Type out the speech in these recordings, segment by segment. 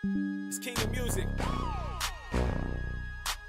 It's King of Music.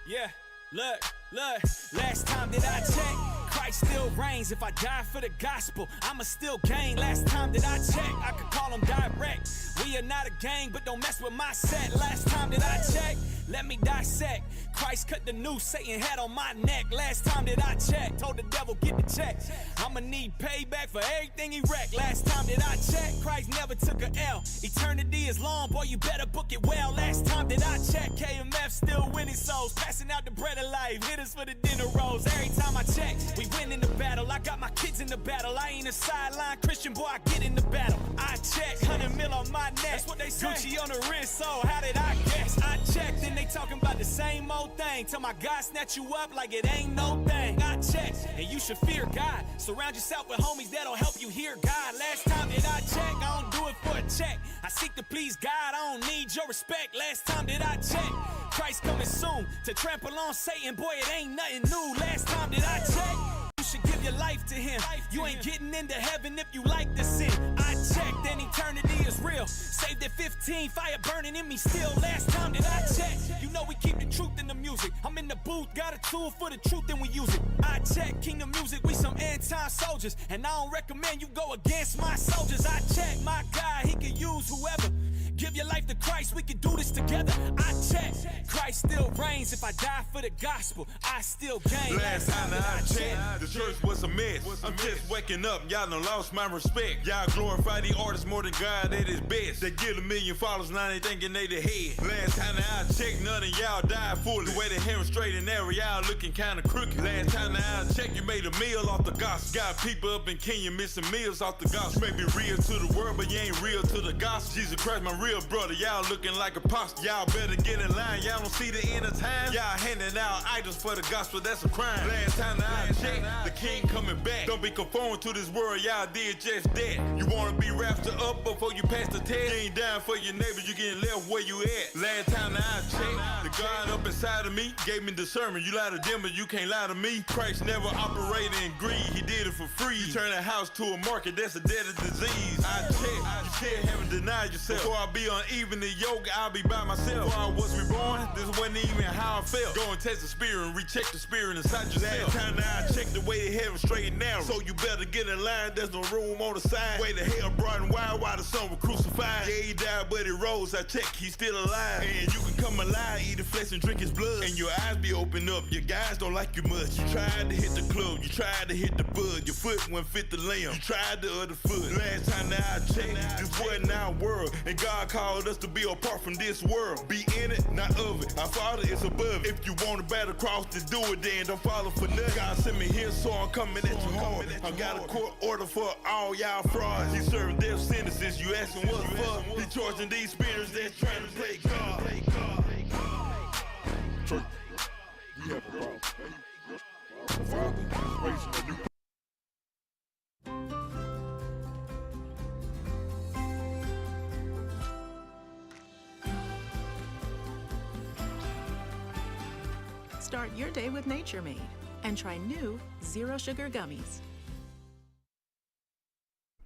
Yeah, look, last time that I checked, Christ still reigns. If I die for the gospel, I'ma still gain. Last time that I checked, I could call him direct. We are not a gang, but don't mess with my set. Last time that I checked, let me dissect. Christ cut the noose Satan had on my neck. Last time that I checked, told the devil get the check. I'ma need payback for everything he wrecked. Last time that I checked, Christ never took a L. Eternity is long, boy, you better book it well. Last time that I checked, KMF still winning souls, passing out the bread of life, hit us for the dinner rolls. Every time I check, we win in the battle. I got my kids in the battle. I ain't a sideline Christian, boy, I get in the battle. I check, 100 mil on my neck. That's what they say. Gucci on the wrist, so how did I guess? I checked, and they talking about the same old thing. Till my God snatch you up like it ain't no thing. I checked, and you should fear God. Surround yourself with homies that'll help you hear God. Last time that I checked, I don't do it for a check. I seek to please God, I don't need your respect. Last time that I checked, Christ coming soon to trample on Satan, boy, it ain't nothing new. Last time that I checked, you should give your life to him. You ain't getting into heaven if you like to sin. I checked, and eternity is real. Saved at 15, fire burning in me still. Last time that I checked, you know we keep the truth in the music. I'm in the booth, got a tool for the truth and we use it. I check, Kingdom Music, we some anti-soldiers, and I don't recommend you go against my soldiers. I check, my God, he can use whoever. Give your life to Christ, we can do this together. I check, Christ still reigns. If I die for the gospel, I still gain. Last time that I checked, the church was a mess. I'm just waking up, y'all done lost my respect. Y'all glorify the artists more than God at his best. They get 1 million followers, now they thinking they the head. Last time that I checked, none of y'all died fully. The way they hearing straight and narrow, y'all looking kinda crooked. Last time that I checked, you made a meal off the gospel. Got people up in Kenya missing meals off the gospel. You may be real to the world, but you ain't real to the gospel. Jesus Christ, my real brother, y'all looking like apostle. Y'all better get in line, y'all don't see the end of time. Y'all handing out items for the gospel, that's a crime. Last time that I checked, the king coming back. Don't be conformed to this world, y'all did just that. You wanna be raptured up before you pass the test? You ain't dying for your neighbors, you getting left where you at. Last time that I checked, the God up inside of me gave me discernment. You lie to them, but you can't lie to me. Christ never operated in greed, he did it for free. You turn a house to a market, that's a deadly disease. I checked, you said haven't denied yourself. Before I be uneven in yoga, I'll be by myself. Before I was reborn, this wasn't even how I felt. Go and test the spirit and recheck the spirit inside yourself. Last time that I checked, the way to heaven straight and narrow. So you better get in line, there's no room on the side. Way to hell broad and wide, while the son was crucified. Yeah, he died, but he rose. I checked, he's still alive. And you can come alive, eat the flesh and drink his blood. And your eyes be open up, your guys don't like you much. You tried to hit the club, you tried to hit the bud. Your foot wouldn't fit the lamb, you tried the other foot. Last time that I checked, this wasn't our world. And God called us to be apart from this world. Be in it, not of it. Our Father is above it. If you want to battle cross to do it, then don't follow for nothing. God sent me here, so I'm coming at you hard. I got a court order for all y'all frauds. He serving death sentences, you asking what for? He charging these spirits that's trying to play God. Church, we have a problem. The Father is raising a new. Start your day with Nature Made and try new Zero Sugar Gummies.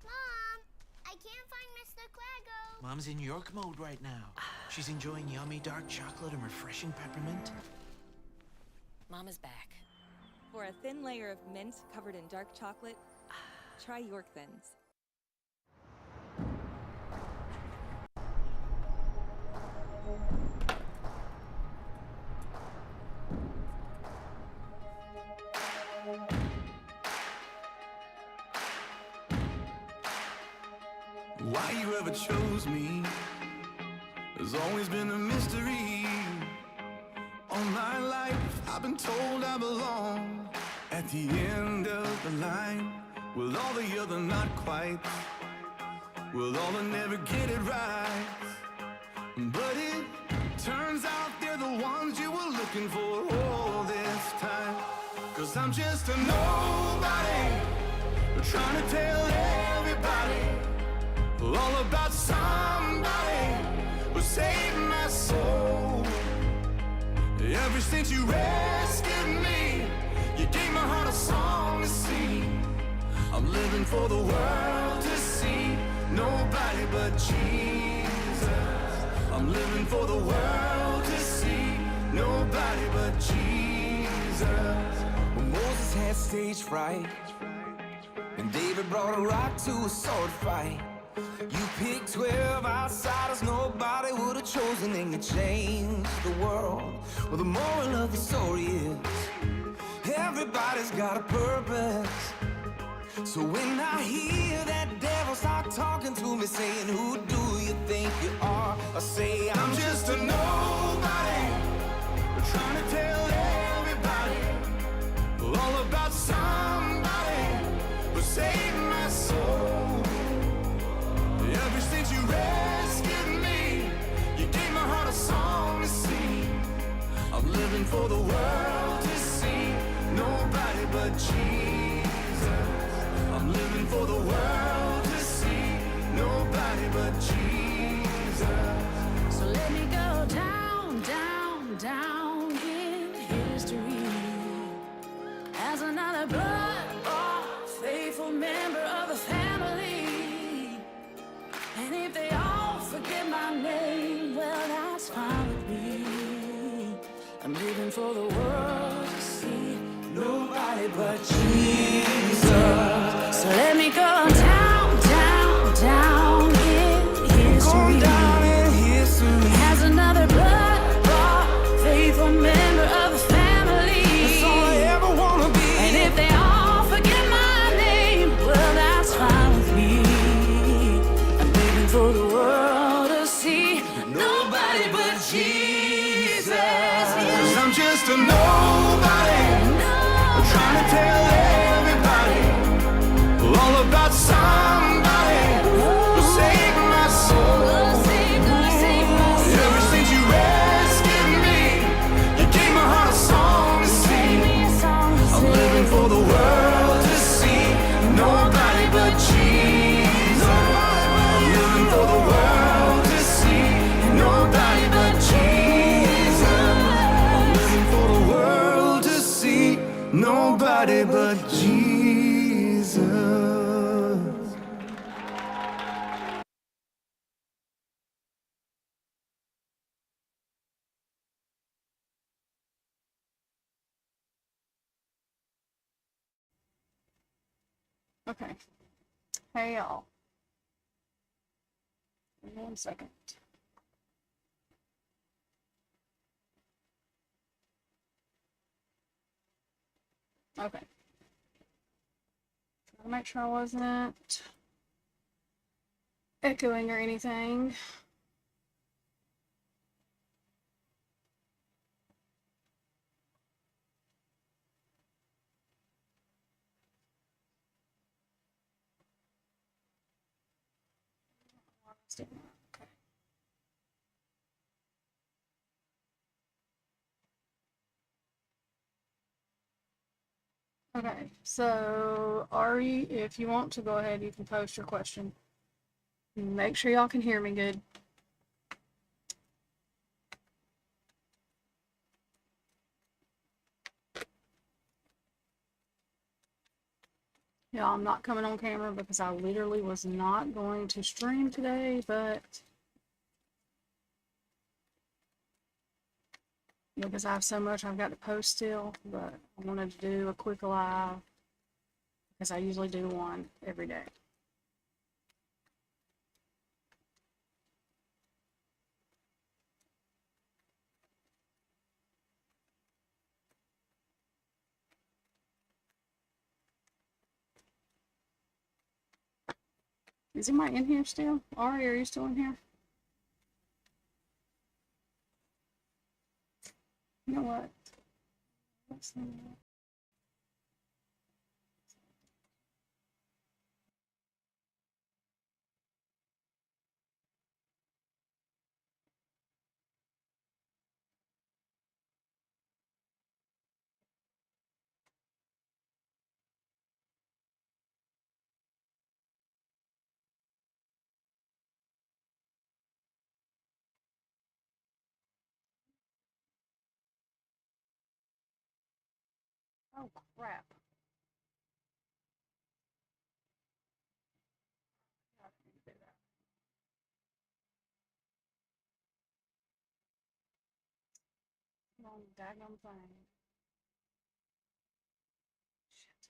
Mom, I can't find Mr. Quaggo. Mom's in York mode right now. She's enjoying yummy dark chocolate and refreshing peppermint. Mama's back. For a thin layer of mint covered in dark chocolate, try York Thins. Why you ever chose me has always been a mystery. All my life I've been told I belong at the end of the line, with all the other not quite, with all the never get it right. But it turns out they're the ones you were looking for all this time. 'Cause I'm just a nobody, trying to tell everybody all about somebody who saved my soul. Ever since you rescued me, you gave my heart a song to sing. I'm living for the world to see, nobody but Jesus. I'm living stage fright, and David brought a rock to a sword fight. You picked 12 outsiders nobody would have chosen, and you changed the world. Well, the moral of the story is everybody's got a purpose. So when I hear that devil start talking to me, saying, who do you think you are? I say, I'm just a nobody, trying to tell everybody all about somebody who saved my soul. Ever since you rescued me, you gave my heart a song to sing. I'm living for the world to see, nobody but Jesus. I'm living for the world to see, nobody but Jesus. So let me go down, down, down in history as another blood-bought, faithful member of the family. And if they all forget my name, well, that's fine with me. I'm living for the world to see, nobody but Jesus. So let me go down, down, down in history. Go down in history as another blood-bought, faithful member of the family. That's all I ever wanna be. And if they all forget my name, well, that's fine with me. I'm living for the world to see, nobody but Jesus. 'Cause I'm just a nobody, trying to tell everybody all about somebody who saved my soul. Ever since you rescued me, you gave my heart a song to sing. I'm living for the world to see, nobody but Jesus. I'm living for the world to see, nobody but Jesus. I'm living for the world to see, nobody but Jesus. Okay. Hey, y'all. Give me 1 second. Okay. Trying to make sure I wasn't echoing or anything. Okay. Okay, so Ari, if you want to go ahead, you can post your question. Make sure y'all can hear me good. Yeah, I'm not coming on camera because I literally was not going to stream today, but because I have so much I've got to post still, but I wanted to do a quick live because I usually do one every day. Is anybody in here still? Ari, are you still in here? You know what? Let's see. Oh, crap. I didn't do that. Come on, daggone thing. Shit.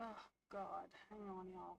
Oh, God. Hang on, y'all.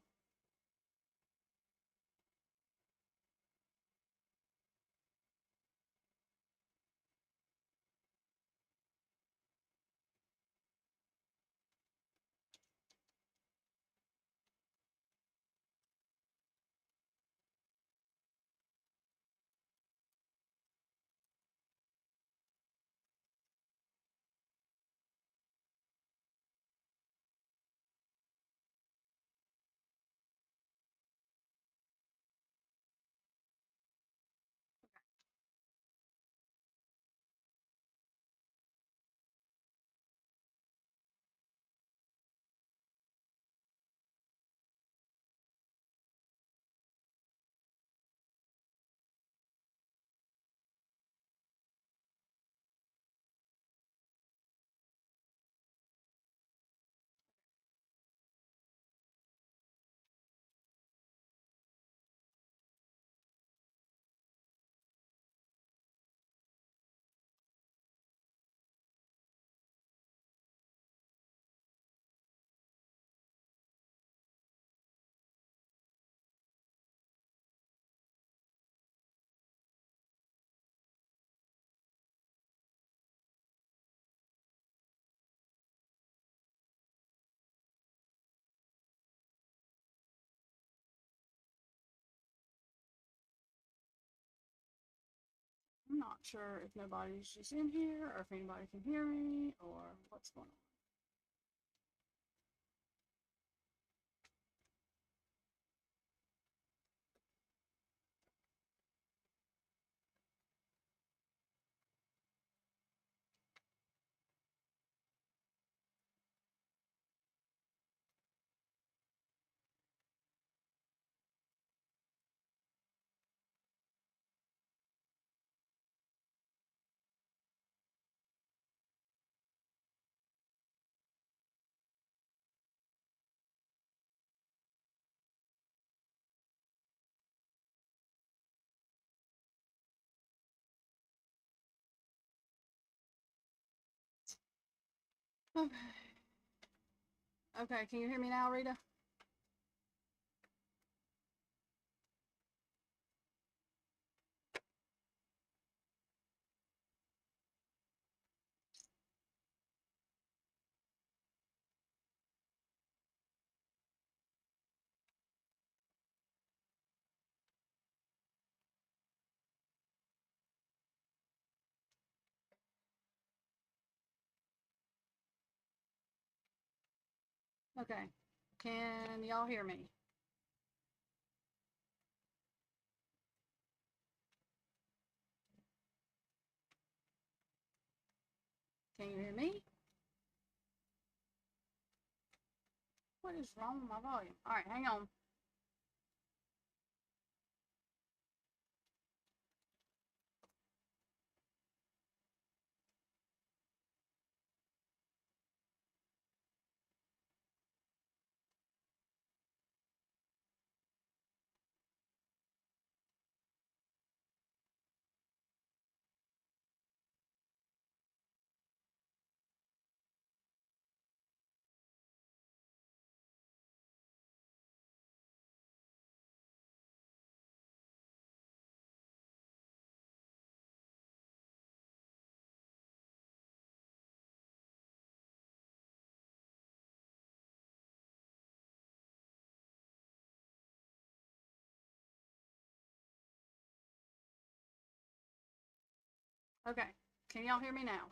I'm not sure if nobody's just in here or if anybody can hear me or what's going on. Okay. Okay, can you hear me now, Rita? Okay. Can y'all hear me? Can you hear me? What is wrong with my volume? All right, hang on. Okay. Can y'all hear me now?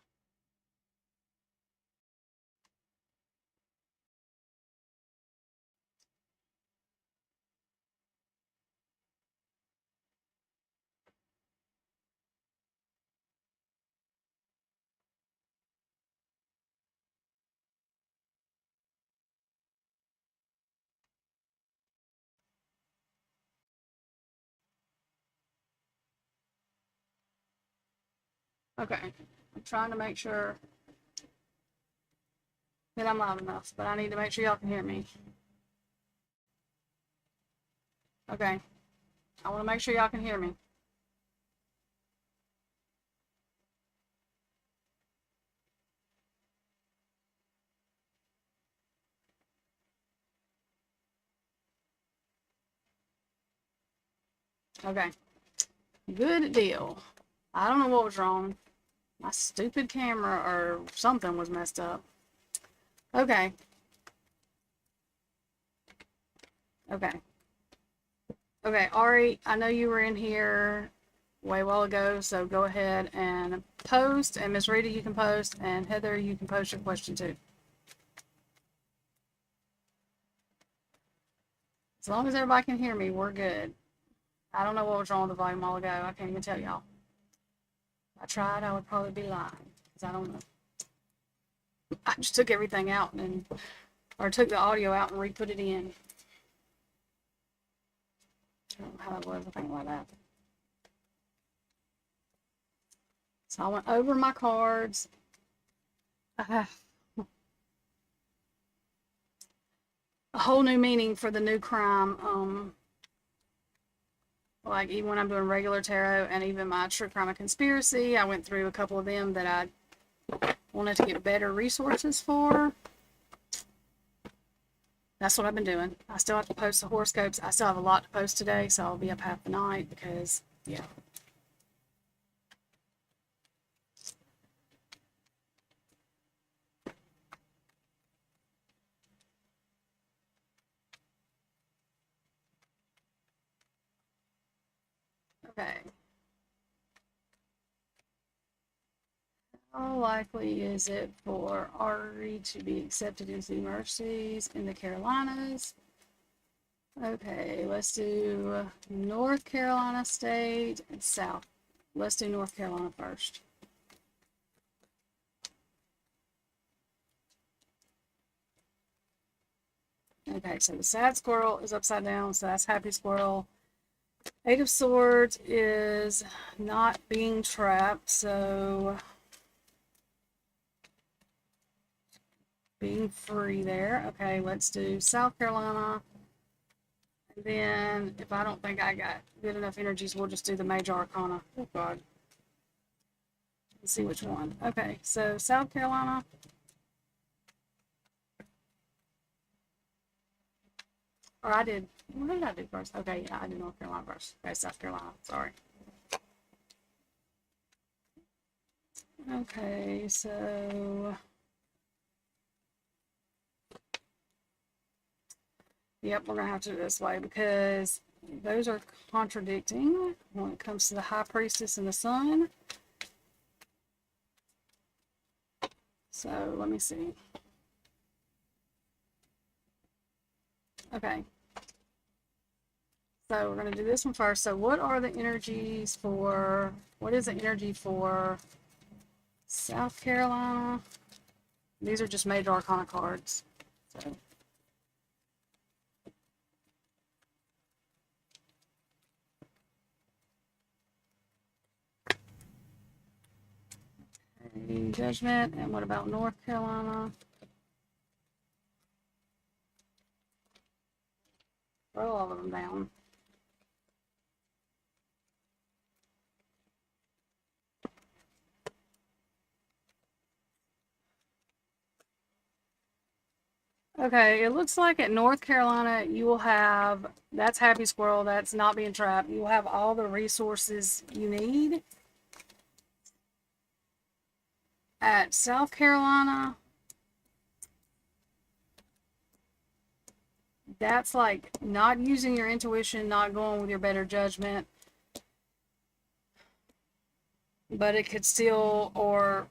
Okay. I'm trying to make sure that I'm loud enough, but I need to make sure y'all can hear me. Okay. I want to make sure y'all can hear me. Okay. Good deal. I don't know what was wrong. My stupid camera or something was messed up. Okay. Okay. Okay, Ari, I know you were in here way a while ago, so go ahead and post. And Miss Rita, you can post. And Heather, you can post your question too. As long as everybody can hear me, we're good. I don't know what was wrong with the volume a while ago. I can't even tell y'all. If I tried, I would probably be lying, because I don't know. I just took everything out or took the audio out and re-put it in. I don't know how that was, I think like that. So I went over my cards. A whole new meaning for the new crime. Like even when I'm doing regular tarot and even my true crime and conspiracy, I went through a couple of them that I wanted to get better resources for. That's what I've been doing. I still have to post the horoscopes. I still have a lot to post today, so I'll be up half the night because, yeah. Okay. How likely is it for Ari to be accepted into universities in the Carolinas? Okay, let's do North Carolina State and South. Let's do North Carolina first. Okay, so the sad squirrel is upside down, so that's happy squirrel. Eight of Swords is not being trapped, so being free there. Okay, let's do South Carolina. And then if I don't think I got good enough energies, we'll just do the Major Arcana. Oh God. Let's see which one. Okay, so South Carolina. Or I did, what did I do first? Okay, yeah, I did North Carolina first. Okay, South Carolina, sorry. Okay, so. Yep, we're going to have to do it this way because those are contradicting when it comes to the High Priestess and the Sun. So let me see. Okay. So we're going to do this one first. So what are the energies for, what is the energy for South Carolina? These are just Major Arcana cards. So. Okay, Judgment. And what about North Carolina? Throw all of them down. Okay, it looks like at North Carolina, you will have, that's Happy Squirrel, that's not being trapped. You will have all the resources you need. At South Carolina, that's like not using your intuition, not going with your better judgment. But it could still, or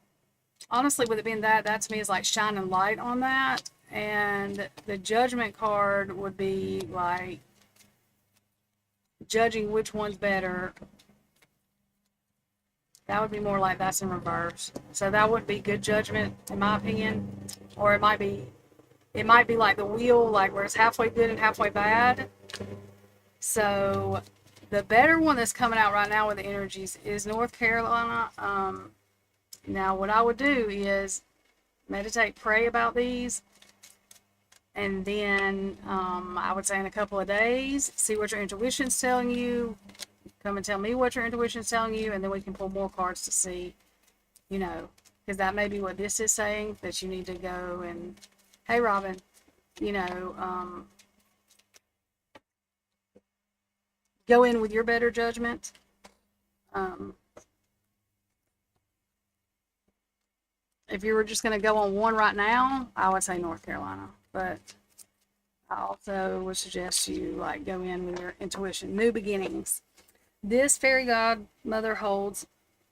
honestly, with it being that to me is like shining light on that. And the Judgment card would be like judging which one's better. That would be more like that's in reverse. So that would be good judgment, in my opinion. Or it might be like the wheel, like where it's halfway good and halfway bad. So the better one that's coming out right now with the energies is North Carolina. Now what I would do is meditate, pray about these. And then I would say in a couple of days, see what your intuition's telling you. Come and tell me what your intuition's telling you, and then we can pull more cards to see, you know, because that may be what this is saying, that you need to go and, hey, Robin, go in with your better judgment. If you were just going to go on one right now, I would say North Carolina. But I also would suggest you like go in with your intuition. New beginnings. This fairy godmother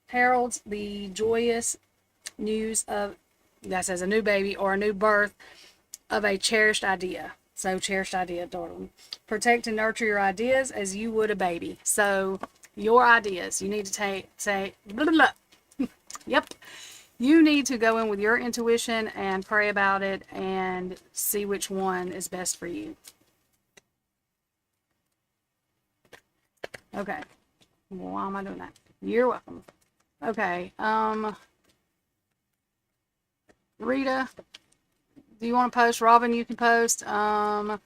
heralds the joyous news of, that says, a new baby or a new birth of a cherished idea. So cherished idea, darling. Protect and nurture your ideas as you would a baby. So your ideas, you need to say, blah, blah, blah. Yep. You need to go in with your intuition and pray about it and see which one is best for you. Okay. Well, why am I doing that? You're welcome. Okay. Rita, do you want to post? Robin, you can post. Heather,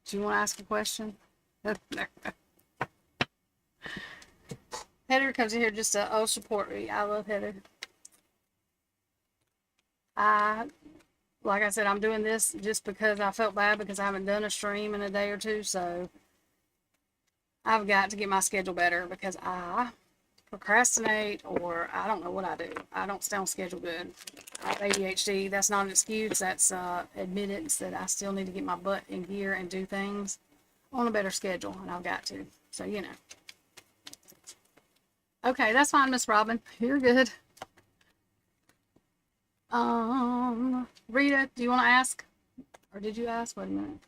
do you want to ask a question? Heather comes in here just to support me. I love Heather. Like I said, I'm doing this just because I felt bad because I haven't done a stream in a day or two. So I've got to get my schedule better because I procrastinate, or I don't know what I do. I don't stay on schedule good. I have ADHD. That's not an excuse. That's admittance that I still need to get my butt in gear and do things on a better schedule, and I've got to. So, you know. Okay, that's fine, Miss Robin. You're good. Rita, do you want to ask? Or did you ask? Wait a minute.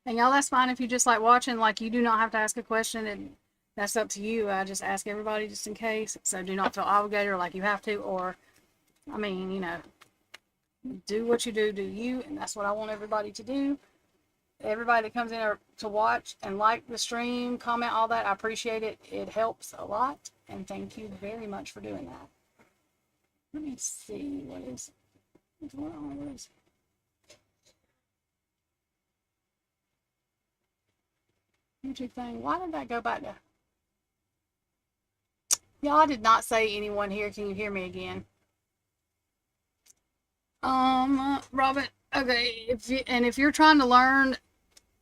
And y'all, that's fine if you just like watching. Like, you do not have to ask a question, and that's up to you. I just ask everybody just in case. So do not feel obligated or like you have to, or, I mean, you know, do what you do you, and that's what I want everybody to do. Everybody that comes in to watch and like the stream, comment, all that, I appreciate it. It helps a lot, and thank you very much for doing that. Let me see what's going on with this. YouTube thing. Why did that go back to? Y'all, I did not say anyone here. Can you hear me again? Robin, okay, if you're trying to learn,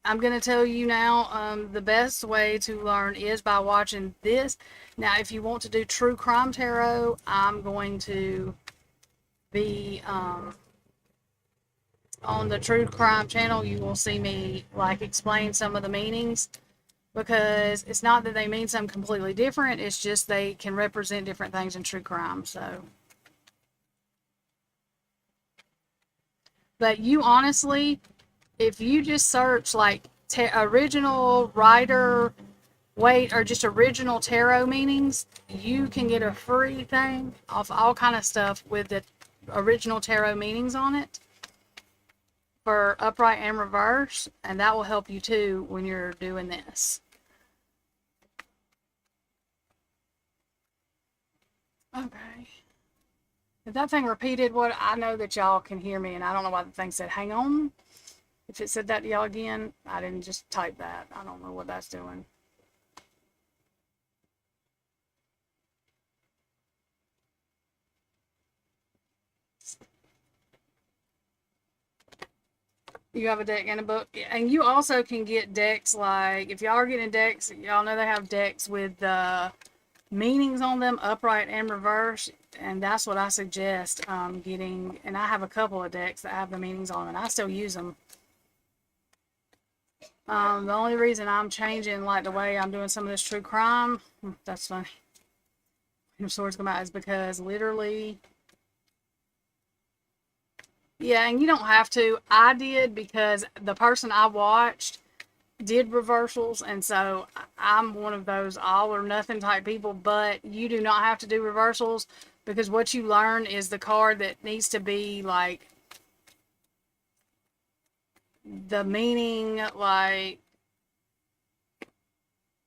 I'm going to tell you now, the best way to learn is by watching this. Now, if you want to do true crime tarot, I'm going to be, on the true crime channel. You will see me like explain some of the meanings, because it's not that they mean something completely different. It's just they can represent different things in true crime. So, but you honestly, if you just search like original writer weight or just original tarot meanings, you can get a free thing off all kind of stuff with the original tarot meanings on it for upright and reverse, and that will help you too when you're doing this. Okay. If that thing repeated what, I know that y'all can hear me, and I don't know why the thing said hang on. If it said that to y'all again, I didn't just type that. I don't know what that's doing. You have a deck and a book. And you also can get decks, like, if y'all are getting decks, y'all know they have decks with meanings on them, upright and reverse. And that's what I suggest getting. And I have a couple of decks that have the meanings on them, and I still use them. The only reason I'm changing like the way I'm doing some of this true crime, that's funny, when swords come out, is because literally, yeah, and you don't have to. I did because the person I watched did reversals, and so I'm one of those all or nothing type people, but you do not have to do reversals, because what you learn is the card that needs to be like the meaning. Like,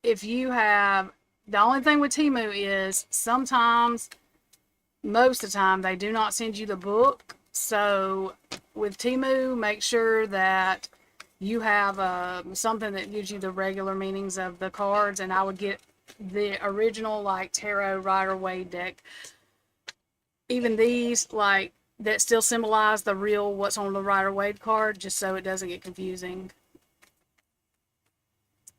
if you have, the only thing with Temu is sometimes, most of the time, they do not send you the book. So with Temu, make sure that you have something that gives you the regular meanings of the cards, and I would get the original like tarot Rider-Waite deck. Even these, like, that still symbolize the real what's on the Rider-Waite card, just so it doesn't get confusing.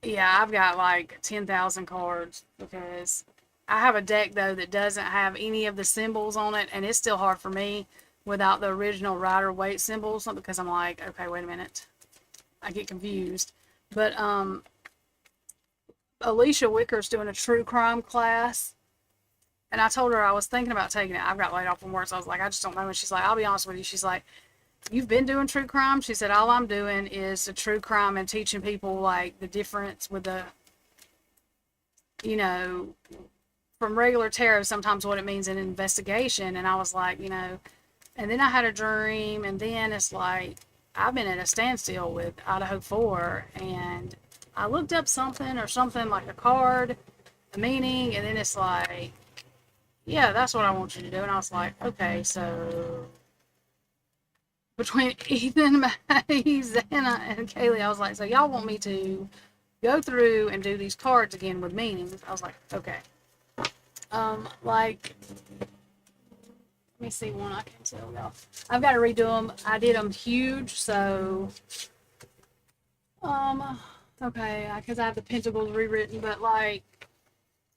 Yeah, I've got like 10,000 cards because I have a deck though that doesn't have any of the symbols on it, and it's still hard for me without the original Rider-Waite symbols, because I'm like, okay, wait a minute. I get confused. But Alicia Wicker's doing a true crime class, and I told her I was thinking about taking it. I've got laid off from work, so I was like, I just don't know. And she's like, I'll be honest with you. She's like, you've been doing true crime? She said, all I'm doing is a true crime and teaching people like the difference with the, you know, from regular tarot, sometimes what it means in investigation. And I was like, you know, and then I had a dream, and then it's like, I've been at a standstill with Idaho 4, and I looked up something like a card, a meaning, and then it's like, yeah, that's what I want you to do. And I was like, okay, so between Ethan, Maddie, Xana, and Kaylee, I was like, so y'all want me to go through and do these cards again with meanings? I was like, okay. Like, let me see one I can tell y'all. I've got to redo them. I did them huge, so, okay, because I have the Pentacles rewritten, but like,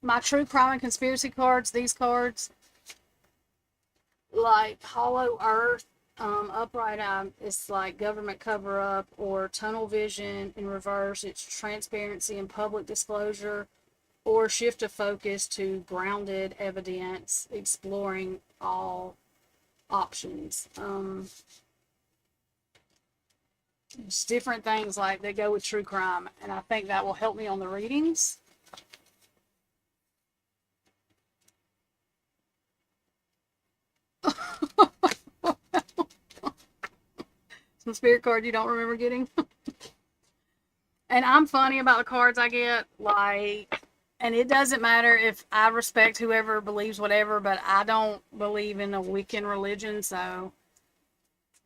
my true crime and conspiracy cards, these cards, like Hollow Earth, upright eye, it's like government cover-up, or tunnel vision in reverse, it's transparency and public disclosure, or shift of focus to grounded evidence, exploring all options. Just different things like they go with true crime, and I think that will help me on the readings. Some spirit card you don't remember getting. And I'm funny about the cards I get, like, and it doesn't matter if I respect whoever believes whatever, but I don't believe in a Wiccan religion, so,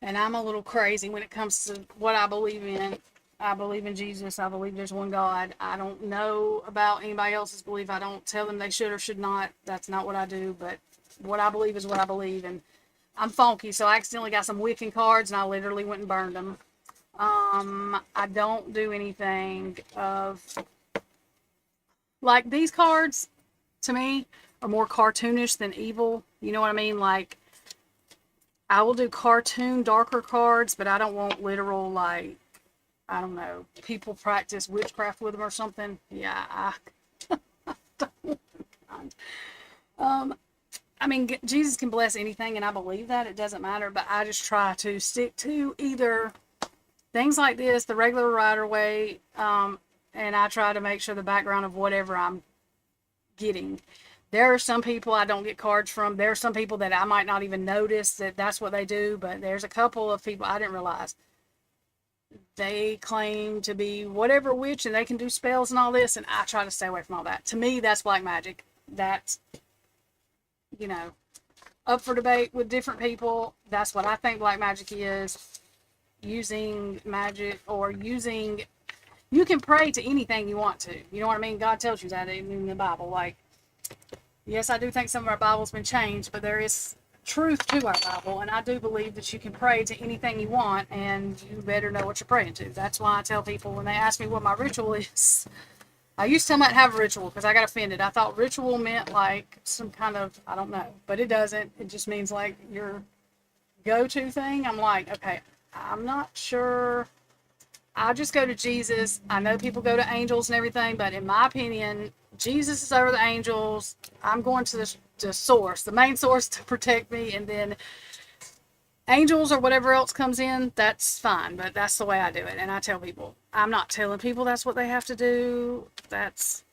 and I'm a little crazy when it comes to what I believe in. I believe in Jesus. I believe there's one God. I don't know about anybody else's belief. I don't tell them they should or should not. That's not what I do, but what I believe is what I believe, and I'm funky, so I accidentally got some Wiccan cards, and I literally went and burned them. I don't do anything of, like, these cards, to me, are more cartoonish than evil. You know what I mean? Like, I will do cartoon, darker cards, but I don't want literal, like, I don't know, people practice witchcraft with them or something. Yeah, I don't. I mean, Jesus can bless anything, and I believe that. It doesn't matter, but I just try to stick to either things like this, the regular Rider-Waite, and I try to make sure the background of whatever I'm getting. There are some people I don't get cards from. There are some people that I might not even notice that that's what they do, but there's a couple of people I didn't realize. They claim to be whatever witch, and they can do spells and all this, and I try to stay away from all that. To me, that's black magic. That's, you know, up for debate with different people. That's what I think black magic is. Using magic, or using, you can pray to anything you want to. You know what I mean? God tells you that in the Bible. Like, yes, I do think some of our Bible's been changed, but there is truth to our Bible, and I do believe that you can pray to anything you want, and you better know what you're praying to. That's why I tell people when they ask me what my ritual is, I used to tell them I have a ritual because I got offended. I thought ritual meant like some kind of, I don't know, but it doesn't. It just means like your go-to thing. I'm like, okay, I'm not sure. I just go to Jesus. I know people go to angels and everything, but in my opinion, Jesus is over the angels. I'm going to the source, the main source, to protect me, and then angels or whatever else comes in, that's fine, but that's the way I do it. And I tell people, I'm not telling people that's what they have to do. That's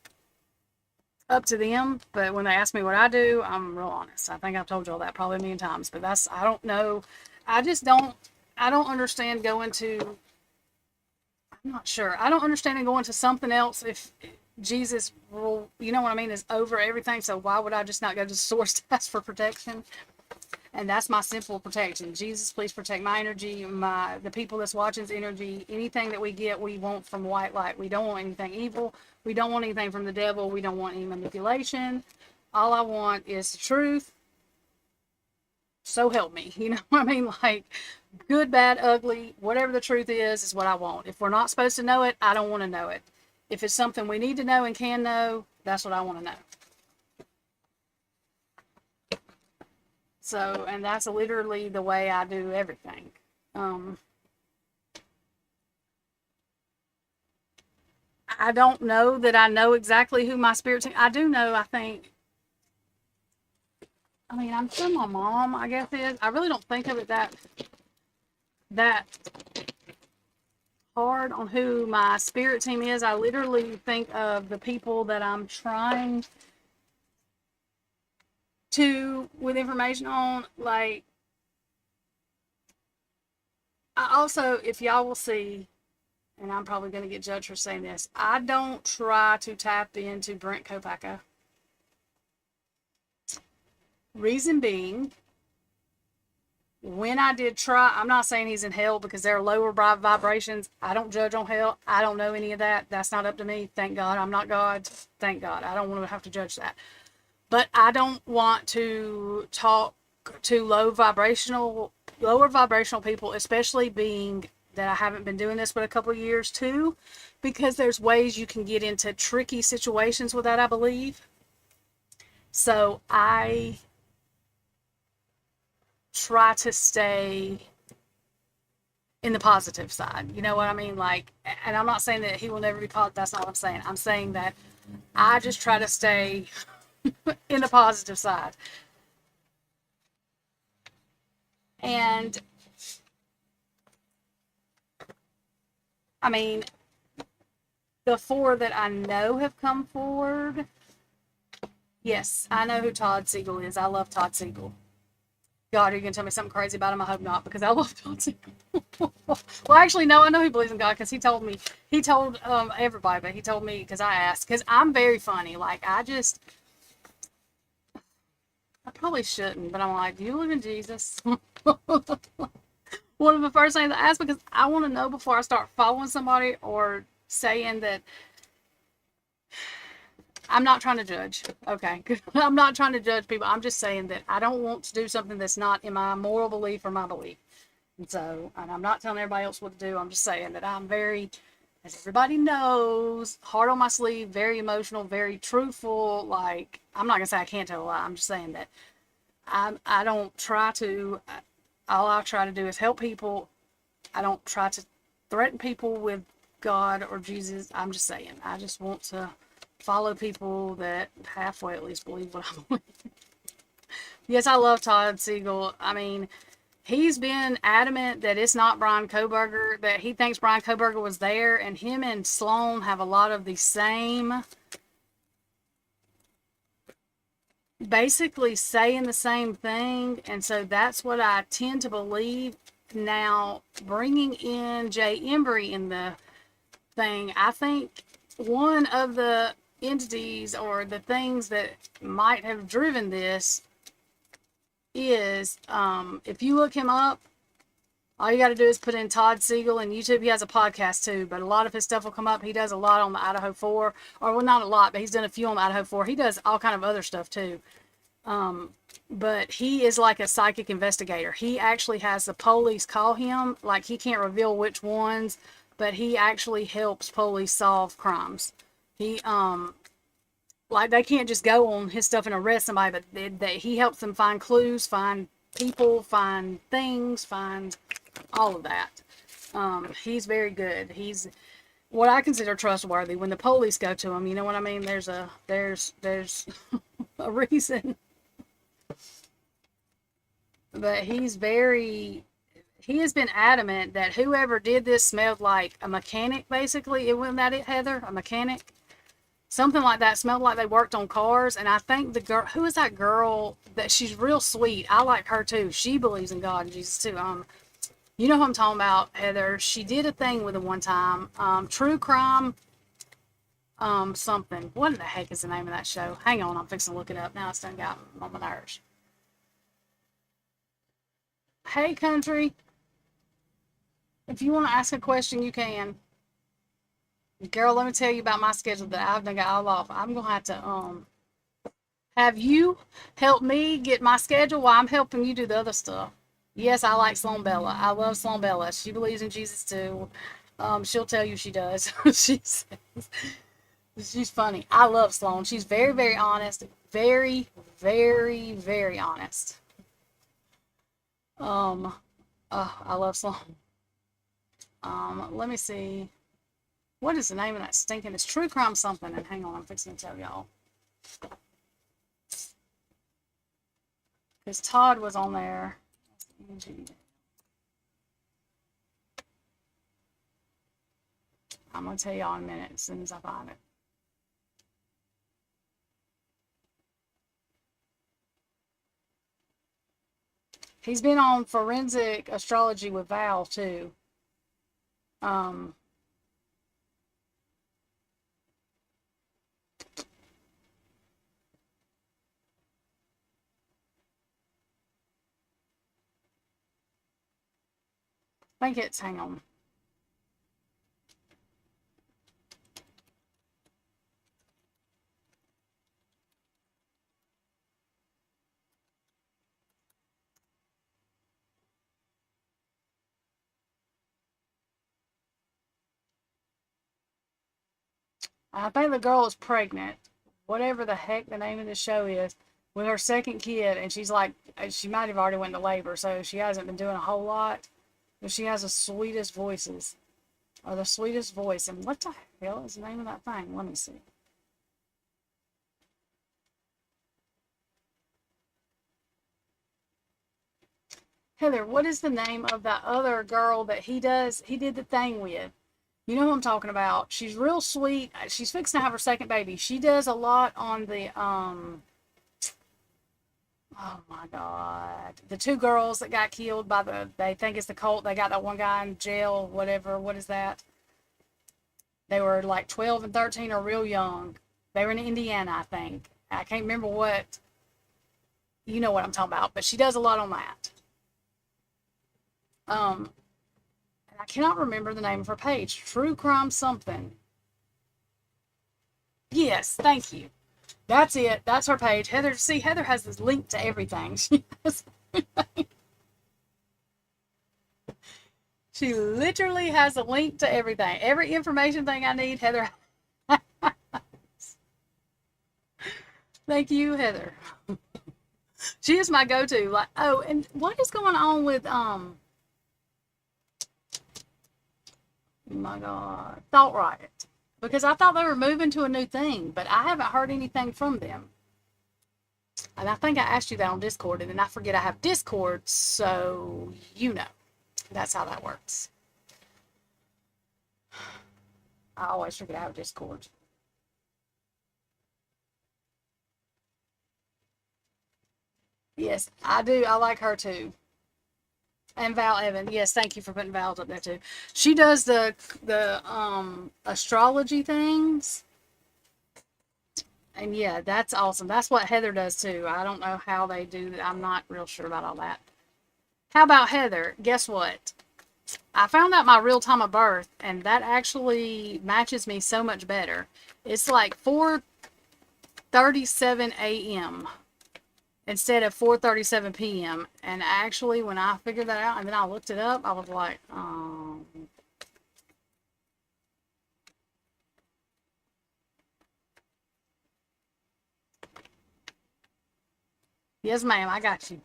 up to them. But when they ask me what I do, I'm real honest. I think I've told you all that probably a million times, but that's, I don't know. I don't understand going to, I'm not sure. I don't understand going to something else if Jesus will, you know what I mean, is over everything. So why would I just not go to the source to ask for protection? And that's my simple protection. Jesus, please protect my energy, the people that's watching's energy. Anything that we get, we want from white light. We don't want anything evil. We don't want anything from the devil. We don't want any manipulation. All I want is the truth. So help me. You know what I mean? Like, good, bad, ugly, whatever the truth is what I want. If we're not supposed to know it, I don't want to know it. If it's something we need to know and can know, that's what I want to know. So, and that's literally the way I do everything. I don't know that I know exactly who my spirit team. I do know. I mean, I'm sure my mom, I guess, is. I really don't think of it that hard on who my spirit team is. I literally think of the people that I'm trying to with information on. Like, I also, if y'all will see, and I'm probably going to get judged for saying this, I don't try to tap into Brent Kopacka. Reason being, when I did try, I'm not saying he's in hell because there are lower vibrations. I don't judge on hell. I don't know any of that. That's not up to me. Thank God I'm not God. Thank God. I don't want to have to judge that. But I don't want to talk to lower vibrational people, especially being that I haven't been doing this but a couple of years too, because there's ways you can get into tricky situations with that, I believe. So I try to stay in the positive side. You know what I mean? Like, and I'm not saying that he will never be caught. That's not what I'm saying. I'm saying that I just try to stay in the positive side. And I mean, the 4 that I know have come forward. Yes, I know who Todd Siegel is. I love Todd Siegel. God, are you going to tell me something crazy about him? I hope not, because I love Todd Siegel. Well, actually, no, I know he believes in God because he told me. He told everybody, but he told me because I asked. Because I'm very funny. Like, I probably shouldn't, but I'm like, do you believe in Jesus? One of the first things I ask, because I want to know before I start following somebody or saying that. I'm not trying to judge. Okay. I'm not trying to judge people. I'm just saying that I don't want to do something that's not in my moral belief or my belief. And so, and I'm not telling everybody else what to do. I'm just saying that I'm very, as everybody knows, heart on my sleeve, very emotional, very truthful. Like, I'm not going to say I can't tell a lie. I'm just saying that I don't try to, all I try to do is help people. I don't try to threaten people with God or Jesus. I'm just saying, I just want to follow people that halfway at least believe what I believe. Yes, I love Todd Siegel. I mean, he's been adamant that it's not Brian Koberger, that he thinks Brian Koberger was there, and him and Sloan have a lot of the same, basically saying the same thing, and so that's what I tend to believe. Now, bringing in Jay Embry in the thing, I think one of the entities or the things that might have driven this is, if you look him up, all you got to do is put in Todd Siegel in YouTube. He has a podcast too, but a lot of his stuff will come up. He does a lot on the Idaho 4, or well, not a lot, but he's done a few on the Idaho 4. He does all kind of other stuff too. But he is like a psychic investigator. He actually has the police call him. Like, he can't reveal which ones, but he actually helps police solve crimes. He, like, they can't just go on his stuff and arrest somebody, but he helps them find clues, find people, find things, find all of that. He's very good. He's what I consider trustworthy. When the police go to him, you know what I mean? There's a reason. But he has been adamant that whoever did this smelled like a mechanic, basically. It wasn't that it, Heather? A mechanic? Something like that. Smelled like they worked on cars. And I think the girl, who is that girl that she's real sweet? I like her too. She believes in God and Jesus too. You know who I'm talking about, Heather. She did a thing with him one time. True Crime, something. What the heck is the name of that show? Hang on, I'm fixing to look it up. Now it's done got on my nerves. Hey, country. If you want to ask a question, you can. Girl, let me tell you about my schedule that I've done got all off. I'm going to have to, Have you helped me get my schedule while I'm helping you do the other stuff? Yes, I like Sloan Bella. I love Sloan Bella. She believes in Jesus too. She'll tell you she does. she's she's funny. I love Sloan. She's very, very honest. Very, very, very honest. I love Sloan. Let me see. What is the name of that stinking? It's True Crime something. And hang on, I'm fixing to tell y'all. Because Todd was on there. I'm going to tell y'all in a minute as soon as I find it. He's been on Forensic Astrology with Val, too. I think it's, hang on. I think the girl is pregnant, whatever the heck the name of the show is, with her second kid, and she's like, she might have already went to labor, so she hasn't been doing a whole lot, but she has the sweetest voices, or the sweetest voice, and what the hell is the name of that thing? Let me see. Heather, what is the name of that other girl that he did the thing with? You know who I'm talking about. She's real sweet. She's fixing to have her second baby. She does a lot on the, oh my God. The two girls that got killed by they think it's the cult. They got that one guy in jail, whatever. What is that? They were like 12 and 13 or real young. They were in Indiana, I think. I can't remember what, you know what I'm talking about, but she does a lot on that. And I cannot remember the name of her page. True Crime something. Yes, thank you. That's it. That's her page. Heather, see, Heather has this link to everything. She literally has a link to everything. Every information thing I need, Heather. Thank you, Heather. She is my go-to. Like, oh, and what is going on with oh my God, Thought Riot? Because I thought they were moving to a new thing, but I haven't heard anything from them. And I think I asked you that on Discord, and then I forget I have Discord, so you know. That's how that works. I always forget I have Discord. Yes, I do. I like her too. And Val Evan. Yes, thank you for putting Val's up there too. She does the astrology things. And yeah, that's awesome. That's what Heather does too. I don't know how they do that. I'm not real sure about all that. How about Heather? Guess what? I found out my real time of birth, and that actually matches me so much better. It's like 4:37 a.m. instead of 4:37 p.m. And actually, when I figured that out and then I looked it up, I was like, yes, ma'am, I got you.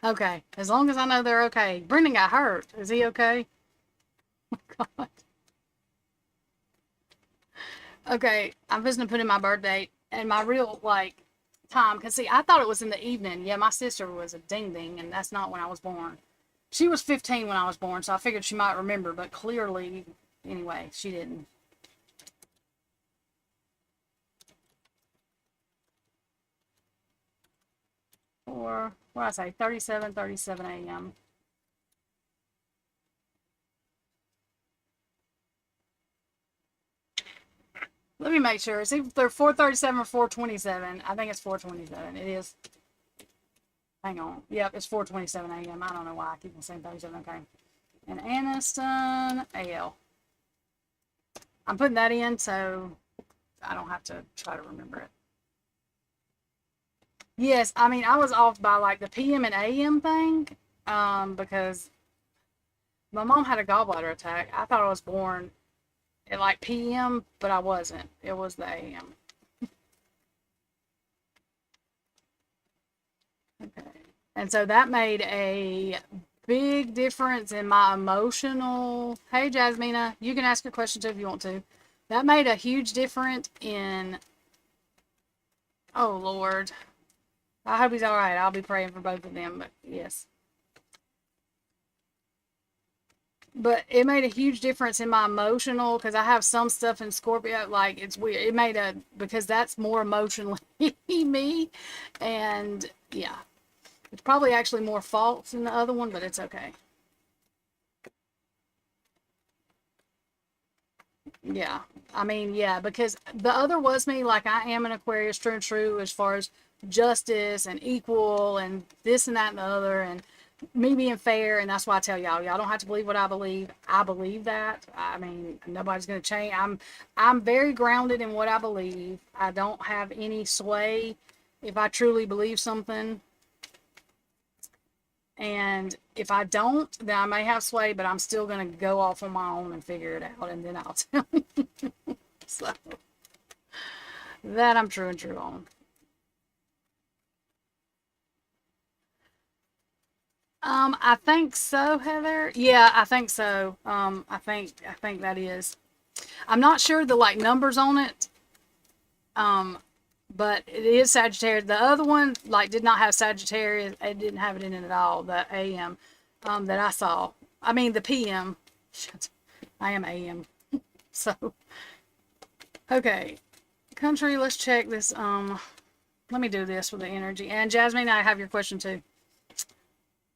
Okay, as long as I know they're okay. Brendan got hurt. Is he okay? Oh, God. Okay, I'm just gonna put in my birth date and my real like time. Cause see, I thought it was in the evening. Yeah, my sister was a ding ding, and that's not when I was born. She was 15 when I was born, so I figured she might remember, but clearly, anyway, she didn't. Or what did I say? 37 a.m. Let me make sure. It's either 4:37 or 4:27. I think it's 4:27. It is. Hang on. Yep, it's 4:27 a.m. I don't know why I keep on saying 37. Okay. And Aniston, AL. I'm putting that in so I don't have to try to remember it. Yes, I mean, I was off by like the PM and AM thing, because my mom had a gallbladder attack. I thought I was born at like PM, but I wasn't. It was the AM. Okay. And so that made a big difference in my emotional. Hey, Jasmina, you can ask your question too if you want to. That made a huge difference in. Oh, Lord. I hope he's all right. I'll be praying for both of them, but yes. But it made a huge difference in my emotional, because I have some stuff in Scorpio, like it's weird. It made a, because that's more emotionally me. And yeah, it's probably actually more faults than the other one, but it's okay. Yeah. I mean, yeah, because the other was me, like I am an Aquarius, true and true, as far as justice and equal and this and that and the other, and me being fair. And that's why I tell y'all don't have to believe what I believe. I believe that. I mean, nobody's going to change. I'm very grounded in what I believe. I don't have any sway if I truly believe something. And if I don't, then I may have sway, but I'm still going to go off on my own and figure it out, and then I'll tell you. So, that I'm true and true on. I think so, Heather. Yeah, I think so. I think that is. I'm not sure the like numbers on it. But it is Sagittarius. The other one like did not have Sagittarius. It didn't have it in it at all. The AM, that I saw. I mean the PM. I am AM. So, okay, country. Let's check this. Let me do this with the energy. And Jasmine, I have your question too.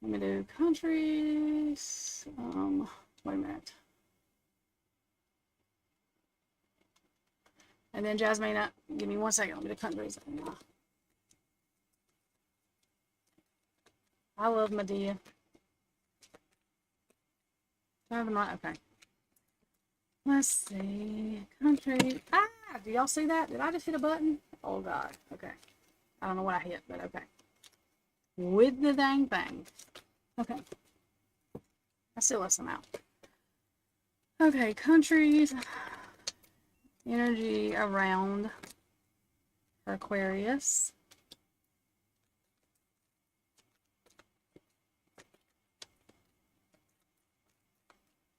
Let me do countries. Wait a minute. And then Jasmine, give me 1 second. Let me do countries. I love Medea. Okay. Let's see. Country. Ah! Do y'all see that? Did I just hit a button? Oh, God. Okay. I don't know what I hit, but okay. With the dang thing. Okay. I still listen out. Okay, countries. Energy around Aquarius.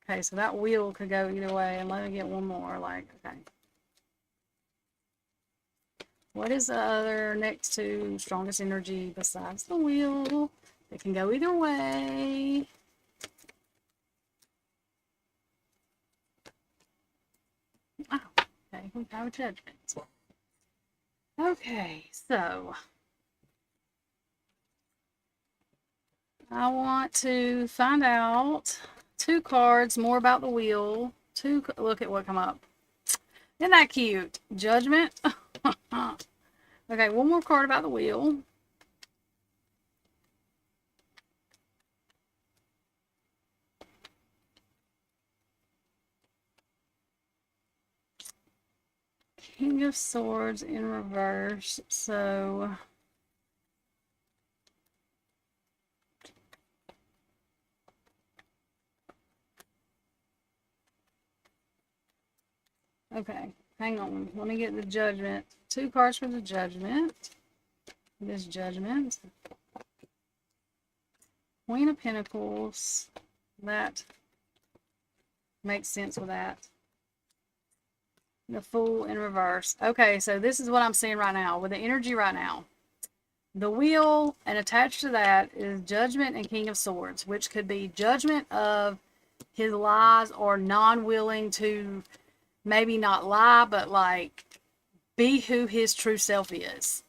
Okay, so that wheel could go either way. And let me get one more. Like, okay. What is the other next to strongest energy besides the wheel? It can go either way. Oh, okay. We have a judgment. Okay, so I want to find out 2 cards more about the wheel. Look at what come up. Isn't that cute? Judgment. Okay, one more card about the wheel. King of Swords in reverse. So okay, hang on. Let me get the judgment. 2 cards for the judgment. This judgment. Queen of Pentacles. That makes sense with that. The Fool in reverse. Okay, so this is what I'm seeing right now with the energy right now. The wheel, and attached to that is Judgment and King of Swords, which could be judgment of his lies or non-willing to maybe not lie, but like be who his true self is.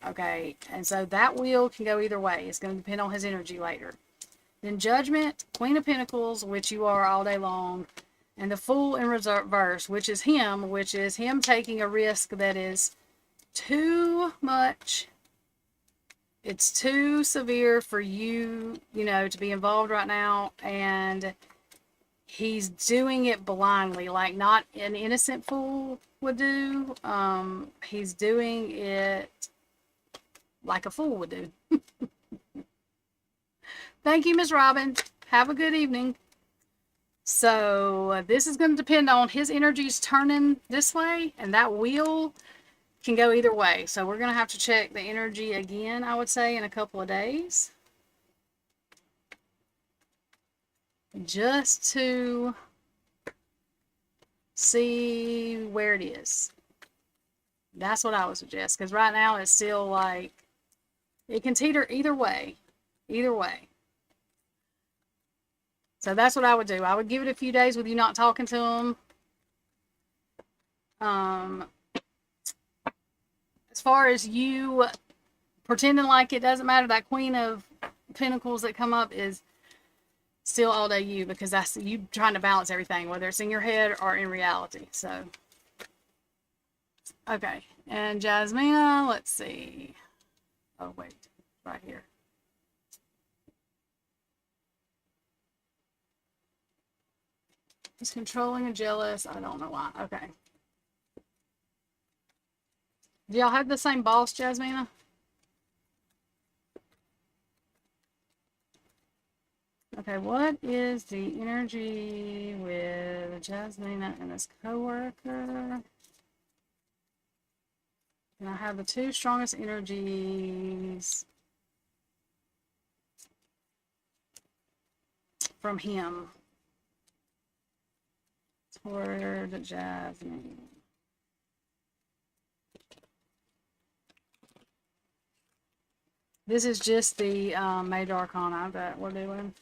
Okay, and so that wheel can go either way. It's going to depend on his energy later. Then Judgment, Queen of Pentacles, which you are all day long, and the Fool in reverse, which is him taking a risk that is too much. It's too severe for you, to be involved right now, and he's doing it blindly, like not an innocent fool would do. He's doing it like a fool would do. Thank you, Miss Robin. Have a good evening. So this is going to depend on his energies turning this way, and that wheel can go either way. So we're going to have to check the energy again, I would say, in a couple of days. Just to see where it is. That's what I would suggest, because right now it's still like, it can teeter either way. Either way. So that's what I would do. I would give it a few days with you not talking to him. As far as you pretending like it doesn't matter, that Queen of Pentacles that come up is still all day you, because that's you trying to balance everything, whether it's in your head or in reality. So, okay. And Jasmina, let's see. Oh, wait. Right here. He's controlling and jealous. I don't know why. Okay. Do y'all have the same boss, Jasmina? Okay, what is the energy with Jasmina and this coworker? And I have the two strongest energies from him toward Jasmine. This is just the Major Arcana that we're doing.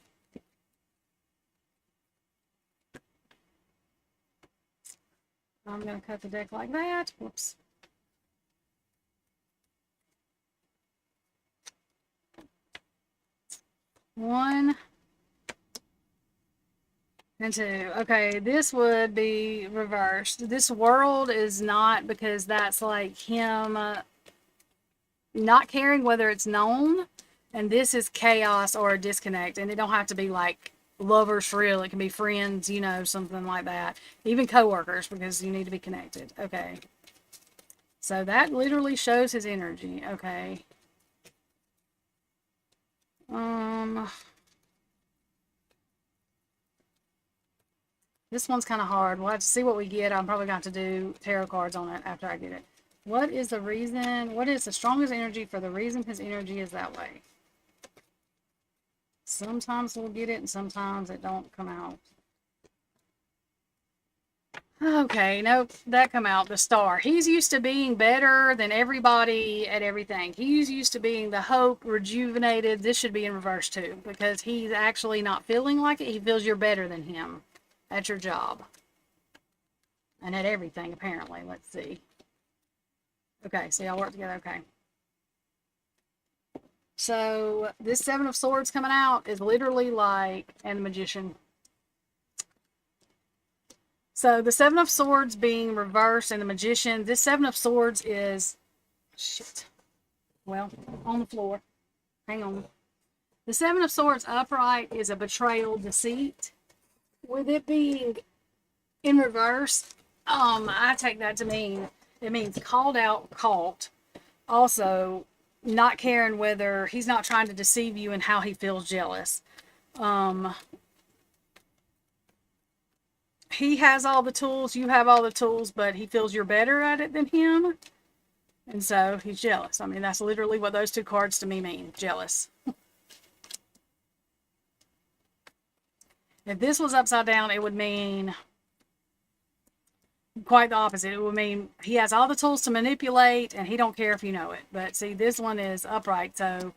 I'm going to cut the deck like that. Whoops. One and two. Okay, this would be reversed. This world is not, because that's like him not caring whether it's known. And this is chaos or a disconnect. And it don't have to be like lovers for real. It can be friends, you know, something like that. Even coworkers, because you need to be connected. Okay. So that literally shows his energy. Okay. This one's kind of hard. We'll have to see what we get. I'm probably going to have to do tarot cards on it after I get it. What is the reason? What is the strongest energy for the reason his energy is that way? Sometimes we'll get it and sometimes it don't come out. Okay, nope, that come out. The Star. He's used to being better than everybody at everything. He's used to being the hope, rejuvenated. This should be in reverse too, because he's actually not feeling like it. He feels you're better than him at your job. And at everything, apparently. Let's see. Okay, so y'all work together. Okay. So this Seven of Swords coming out is literally like, and the Magician. So the Seven of Swords being reversed and the Magician, this Seven of Swords is, shit, well, on the floor. Hang on. The Seven of Swords upright is a betrayal, deceit. With it being in reverse, I take that to mean, it means called out, caught. Also, not caring whether he's not trying to deceive you and how he feels jealous. He has all the tools, you have all the tools, but he feels you're better at it than him. And so he's jealous. I mean, that's literally what those two cards to me mean. Jealous. If this was upside down, it would mean quite the opposite. It would mean he has all the tools to manipulate and he don't care if you know it. But see, this one is upright. So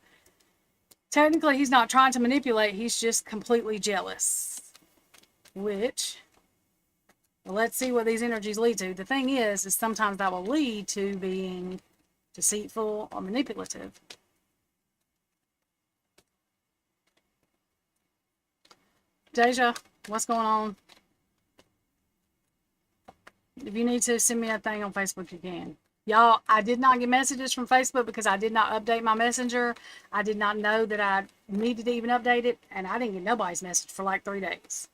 technically he's not trying to manipulate. He's just completely jealous. Which, well, let's see what these energies lead to. The thing is sometimes that will lead to being deceitful or manipulative. Deja, what's going on? If you need to send me a thing on Facebook, you can. Y'all, I did not get messages from Facebook because I did not update my messenger. I did not know that I needed to even update it, and I didn't get nobody's message for like 3 days.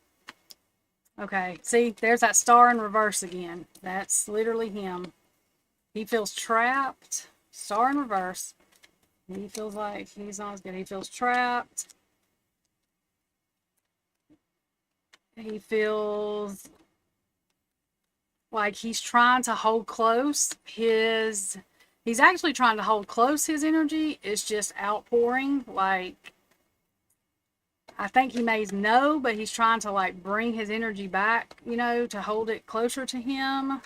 Okay, see, there's that star in reverse again. That's literally him. He feels trapped. Star in reverse. He feels like he's not as good. He feels trapped. He feels like he's trying to hold close he's actually trying to hold close his energy. It's just outpouring. Like, I think he may know, but he's trying to like bring his energy back, you know, to hold it closer to him.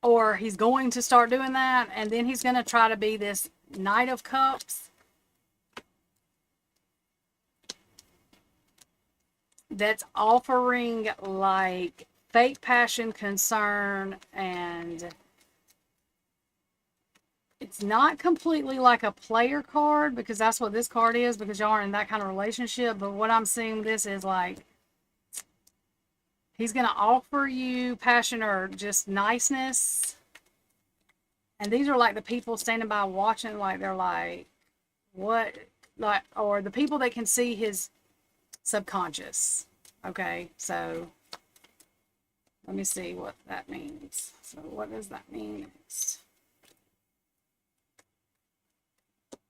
Or he's going to start doing that, and then he's going to try to be this Knight of Cups that's offering like fake passion, concern, and it's not completely like a player card, because that's what this card is, because y'all aren't in that kind of relationship. But what I'm seeing this is like, he's going to offer you passion or just niceness. And these are like the people standing by watching, like they're like, what? Like, or the people that can see his subconscious. Okay, so let me see what that means. So what does that mean?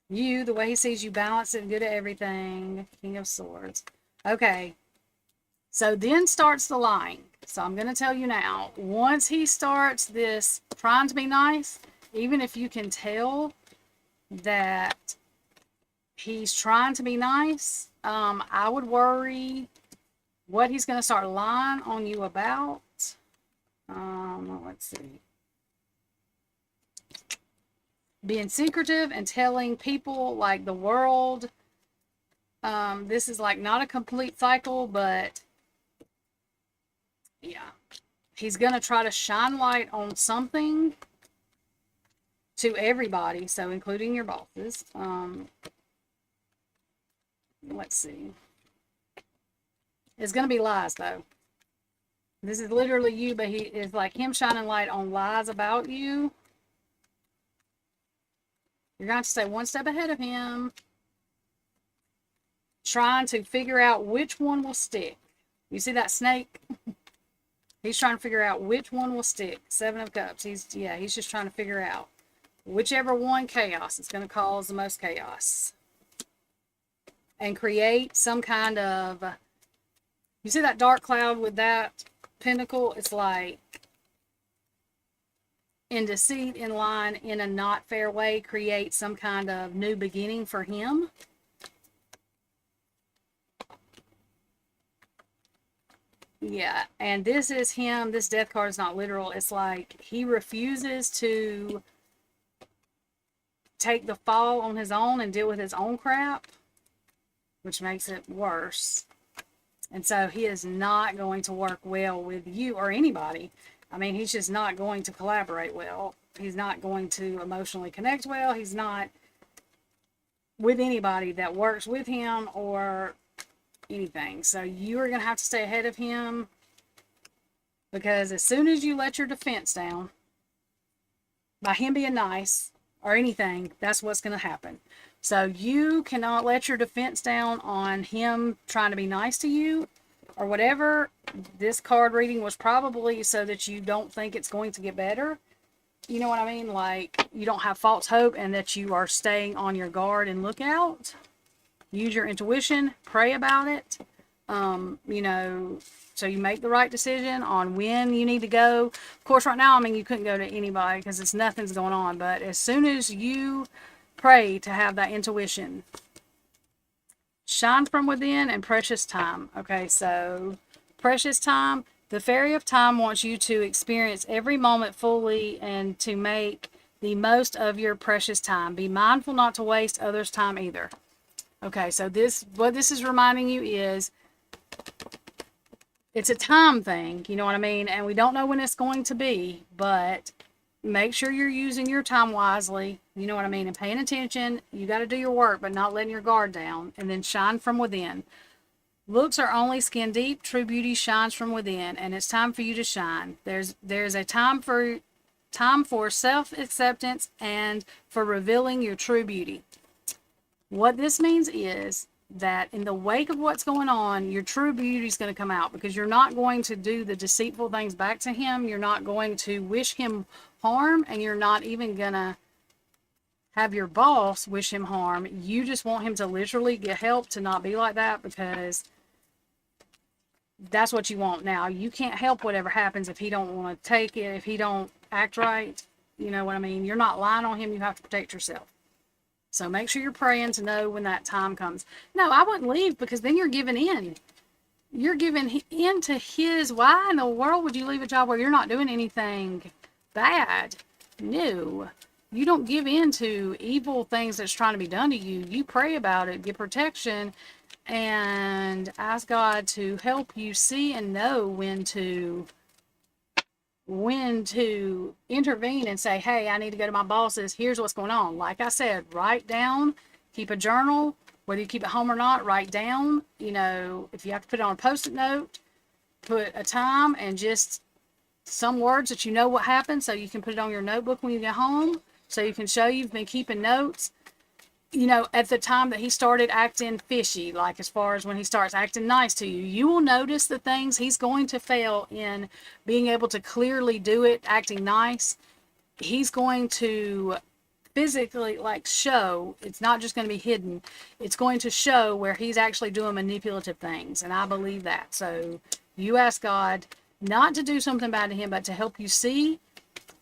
You, the way he sees you, balanced and good at everything. King of Swords. Okay. So then starts the lying. So I'm going to tell you now, once he starts this trying to be nice, even if you can tell that he's trying to be nice, I would worry what he's going to start lying on you about. Let's see. Being secretive and telling people, like the world, this is like not a complete cycle, but yeah, he's going to try to shine light on something to everybody, so including your bosses. Let's see. It's going to be lies, though. This is literally you, but he is like him shining light on lies about you. You're going to have to stay one step ahead of him, trying to figure out which one will stick. You see that snake? He's trying to figure out which one will stick. 7 of Cups. He's just trying to figure out whichever one chaos is going to cause the most chaos. And create some kind of... You see that dark cloud with that pentacle? It's like in deceit, in line, in a not fair way, create some kind of new beginning for him. Yeah, and this is him. This death card is not literal. It's like he refuses to take the fall on his own and deal with his own crap, which makes it worse. And so he is not going to work well with you or anybody. I mean, he's just not going to collaborate well. He's not going to emotionally connect well. He's not with anybody that works with him or anything. So you are going to have to stay ahead of him, because as soon as you let your defense down by him being nice or anything, that's what's going to happen. So you cannot let your defense down on him trying to be nice to you or whatever. This card reading was probably so that you don't think it's going to get better. You know what I mean? Like, you don't have false hope, and that you are staying on your guard and lookout. Use your intuition, pray about it. You know, so you make the right decision on when you need to go. Of course, right now, I mean, you couldn't go to anybody because nothing's going on. But as soon as you pray to have that intuition, shine from within, and precious time. Okay, so precious time. The Fairy of Time wants you to experience every moment fully and to make the most of your precious time. Be mindful not to waste others' time either. Okay, so what this is reminding you is it's a time thing, you know what I mean? And we don't know when it's going to be, but make sure you're using your time wisely, you know what I mean? And paying attention. You got to do your work, but not letting your guard down. And then shine from within. Looks are only skin deep. True beauty shines from within, and it's time for you to shine. There's a time for self-acceptance and for revealing your true beauty. What this means is that in the wake of what's going on, your true beauty is going to come out, because you're not going to do the deceitful things back to him. You're not going to wish him harm, and you're not even going to have your boss wish him harm. You just want him to literally get help to not be like that, because that's what you want. Now, you can't help whatever happens if he don't want to take it, if he don't act right. You know what I mean? You're not lying on him. You have to protect yourself. So make sure you're praying to know when that time comes. No, I wouldn't leave, because then you're giving in. You're giving in to his. Why in the world would you leave a job where you're not doing anything bad? No. You don't give in to evil things that's trying to be done to you. You pray about it, get protection, and ask God to help you see and know when to intervene and say, hey, I need to go to my bosses. Here's what's going on. Like I said, write down, keep a journal, whether you keep it home or not, write down, you know, if you have to put it on a Post-it note, put a time and just some words that you know what happened, so you can put it on your notebook when you get home, so you can show you've been keeping notes. You know, at the time that he started acting fishy, like as far as when he starts acting nice to you, you will notice the things he's going to fail in being able to clearly do it, acting nice. He's going to physically, like, show. It's not just going to be hidden. It's going to show where he's actually doing manipulative things, and I believe that. So you ask God not to do something bad to him, but to help you see.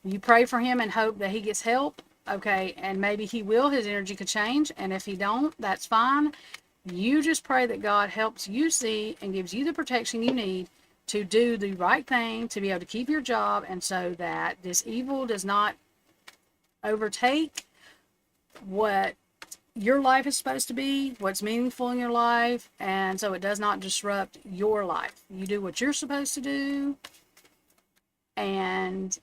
You pray for him and hope that he gets help. Okay, and maybe he will. His energy could change, and if he don't, that's fine. You just pray that God helps you see and gives you the protection you need to do the right thing, to be able to keep your job, and so that this evil does not overtake what your life is supposed to be, what's meaningful in your life, and so it does not disrupt your life. You do what you're supposed to do, and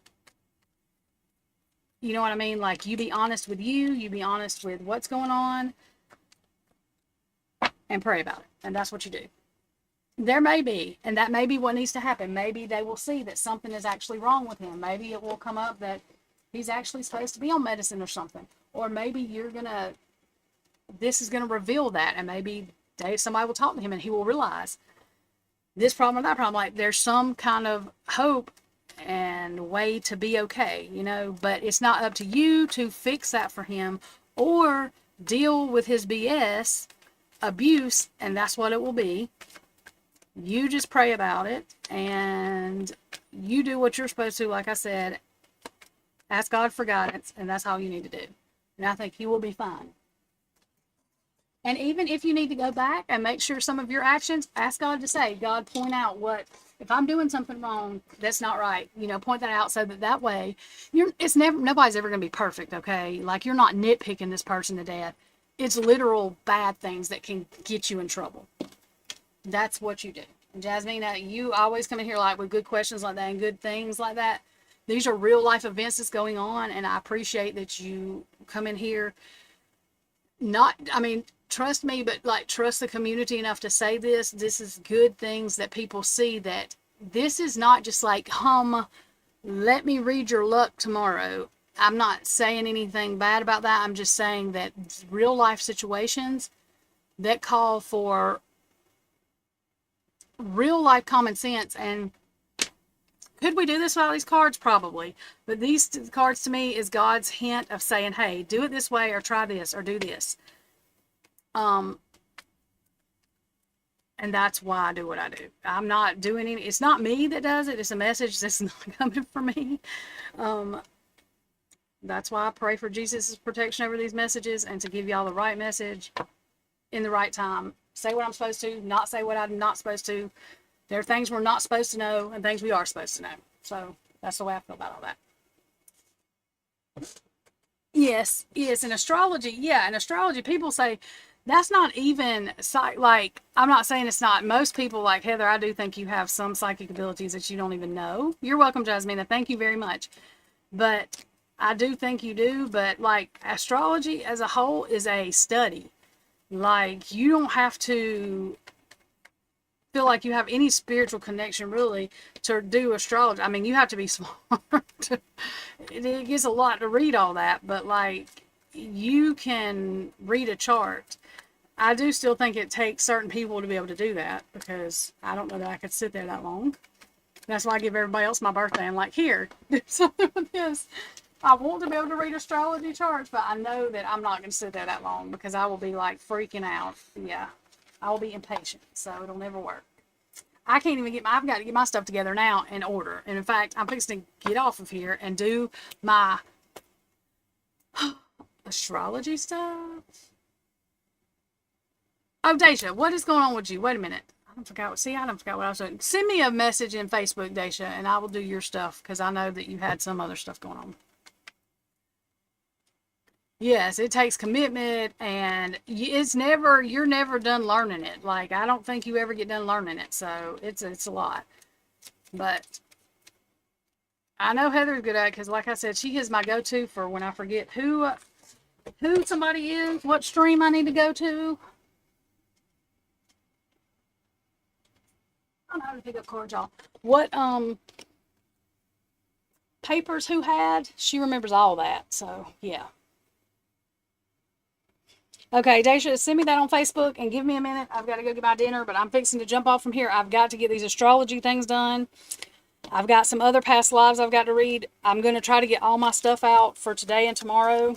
you know what I mean? Like, you be honest with you be honest with what's going on, and pray about it. And that's what you do. There may be, and that may be what needs to happen. Maybe they will see that something is actually wrong with him. Maybe it will come up that he's actually supposed to be on medicine or something. Or maybe this is going to reveal that, and maybe somebody will talk to him and he will realize this problem or that problem. Like, there's some kind of hope and way to be okay, you know, but it's not up to you to fix that for him or deal with his BS abuse, and that's what it will be. You just pray about it, and you do what you're supposed to. Like I said, ask God for guidance, and that's all you need to do, and I think he will be fine. And even if you need to go back and make sure some of your actions, ask God to say, God, point out if I'm doing something wrong, that's not right. You know, point that out, so that way nobody's ever going to be perfect. Okay. Like, you're not nitpicking this person to death. It's literal bad things that can get you in trouble. That's what you do. And Jasmine, you always come in here like with good questions like that and good things like that. These are real life events that's going on. And I appreciate that you come in here. Trust me, but like, trust the community enough to say this. This is good things that people see, that this is not just like, let me read your luck tomorrow. I'm not saying anything bad about that. I'm just saying that real life situations that call for real life common sense. And could we do this without these cards? Probably. But these cards to me is God's hint of saying, hey, do it this way, or try this, or do this. And that's why I do what I do. I'm not doing it's not me that does it. It's a message that's not coming from me. That's why I pray for Jesus' protection over these messages, and to give y'all the right message in the right time. Say what I'm supposed to, not say what I'm not supposed to. There are things we're not supposed to know and things we are supposed to know. So that's the way I feel about all that. Yes, in astrology. Yeah, in astrology, people say, that's not even, like, I'm not saying it's not. Most people, like Heather, I do think you have some psychic abilities that you don't even know. You're welcome, Jasmine. Thank you very much. But I do think you do. But, like, astrology as a whole is a study. Like, you don't have to feel like you have any spiritual connection, really, to do astrology. I mean, you have to be smart. It gets a lot to read all that. But, like, you can read a chart. I do still think it takes certain people to be able to do that, because I don't know that I could sit there that long. That's why I give everybody else my birthday. I'm like, here, do something with this. I want to be able to read astrology charts, but I know that I'm not going to sit there that long because I will be like freaking out. Yeah, I will be impatient, so it'll never work. I can't even I've got to get my stuff together now in order. And in fact, I'm fixing to get off of here and do my astrology stuff. Oh, Daisha, what is going on with you? Wait a minute. I don't forget what I was doing. Send me a message in Facebook, Daisha, and I will do your stuff because I know that you had some other stuff going on. Yes, it takes commitment, and you're never done learning it. Like, I don't think you ever get done learning it, so it's a lot. But I know Heather's good at it because, like I said, she is my go-to for when I forget who somebody is, what stream I need to go to. I don't know how to pick up cards, y'all. What papers who had? She remembers all that, so yeah. Okay, Daisha, send me that on Facebook and give me a minute. I've got to go get my dinner, but I'm fixing to jump off from here. I've got to get these astrology things done. I've got some other past lives I've got to read. I'm going to try to get all my stuff out for today and tomorrow.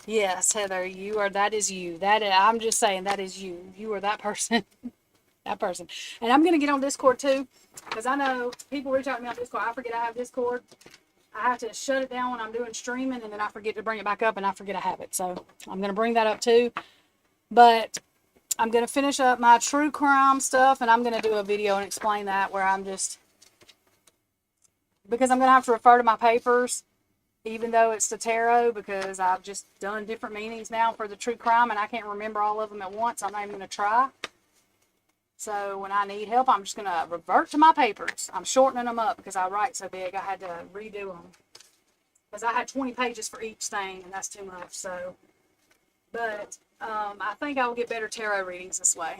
Yes, Heather, that is you. I'm just saying, that is you. You are that person. That person. And I'm going to get on Discord too, because I know people reach out to me on Discord. I forget I have Discord. I have to shut it down when I'm doing streaming, and then I forget to bring it back up, and I forget I have it. So I'm going to bring that up too. But I'm going to finish up my true crime stuff, and I'm going to do a video and explain that, where I'm just, because I'm going to have to refer to my papers, even though it's the tarot, because I've just done different meanings now for the true crime, and I can't remember all of them at once. I'm not even going to try. So when I need help, I'm just going to revert to my papers. I'm shortening them up because I write so big. I had to redo them because I had 20 pages for each thing, and that's too much. So, but I think I will get better tarot readings this way.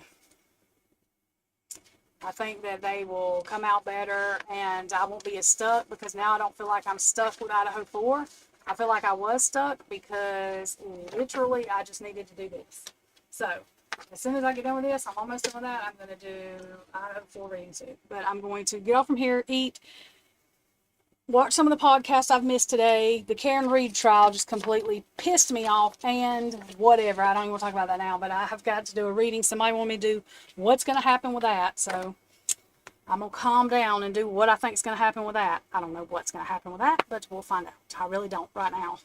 I think that they will come out better, and I won't be as stuck, because now I don't feel like I'm stuck with Idaho 4. I feel like I was stuck because literally I just needed to do this. So as soon as I get done with this, I'm almost done with that, I'm going to do Idaho 4 readings too. But I'm going to get off from here, eat, watch some of the podcasts I've missed today. The Karen Reed trial just completely pissed me off, and whatever. I don't even want to talk about that now, but I have got to do a reading. Somebody want me to do what's going to happen with that. So I'm going to calm down and do what I think is going to happen with that. I don't know what's going to happen with that, but we'll find out. I really don't right now.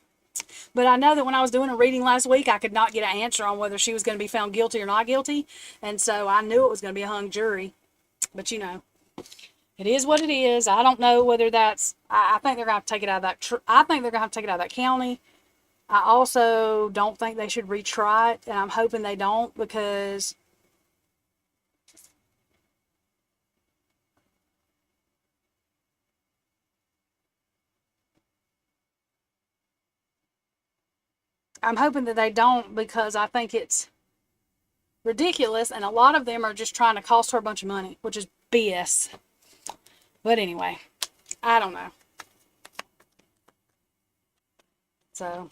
But I know that when I was doing a reading last week, I could not get an answer on whether she was going to be found guilty or not guilty. And so I knew it was going to be a hung jury. But you know, it is what it is. I don't know whether that's, I think they're going to have to take it out of that, I think they're going to have to take it out of that county. I also don't think they should retry it, and I'm hoping they don't, because I'm hoping that they don't, because I think it's ridiculous, and a lot of them are just trying to cost her a bunch of money, which is BS. But anyway, I don't know. So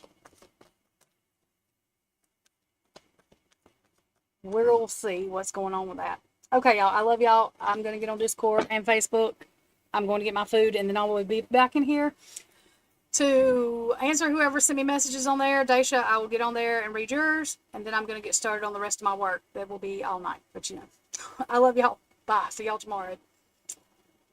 we'll see what's going on with that. Okay, y'all, I love y'all. I'm going to get on Discord and Facebook. I'm going to get my food, and then I will be back in here to answer whoever sent me messages on there. Daisha, I will get on there and read yours, and then I'm going to get started on the rest of my work. That will be all night, but you know. I love y'all. Bye. See y'all tomorrow.